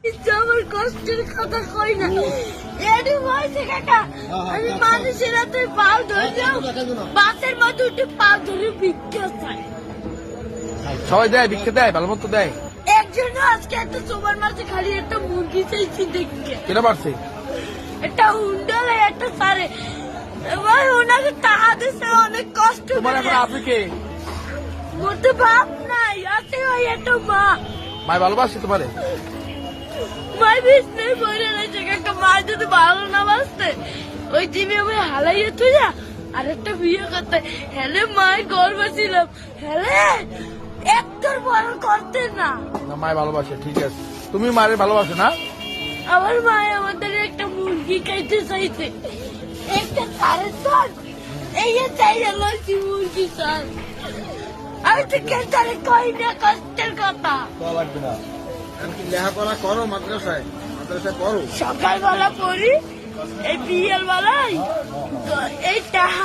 আমার কষ্টের কথা কই না এডি হইছে কাকা আমি মানুষের হাতে পাও ধরলাম বাসের মধ্যে উঠে পাও ধরে ভিক্ষা চাই সবাই দেয় ভিক্ষা দেয় ভালো মতো দেয় একজন আজকে একটা সুপার মার্কেটে খালি একটা মুরগি চাইছি দেখে কেনা পারছে একটা হুন্ডাল একটা সারে ভাই ওনাকে টাকা দিছে অনেক কষ্ট তোমার এখন আপনি কে মোর তো বাপ নাই আছে ওই একটা মা মায় ভালোবাসে তোমারে মাই বিছনে পড়ে রয়েছে কাকা মা যদি ভালো না বাসতে ওই টিভি আমি হালাইয়ে তুই যা আরেকটা বিয়ে করতে হেলে মায়ের গর্ব ছিলাম হেলে একটার বড় করতে না না মায় ভালোবাসে ঠিক আছে তুমি মায়ের ভালোবাসো না আমার মায় আমাদের একটা মুরগি খাইতে চাইছে একটা সাড়ে সাত এই যে চাই লইছি মুরগি স্যার আমি তো কেন কই না কষ্টের কথা লাগবে না লেখাপড়া করো মাদ্রাসায় পড়ো সকালবেলা পড়ি এই বিয়ের বেলায় এই টাকা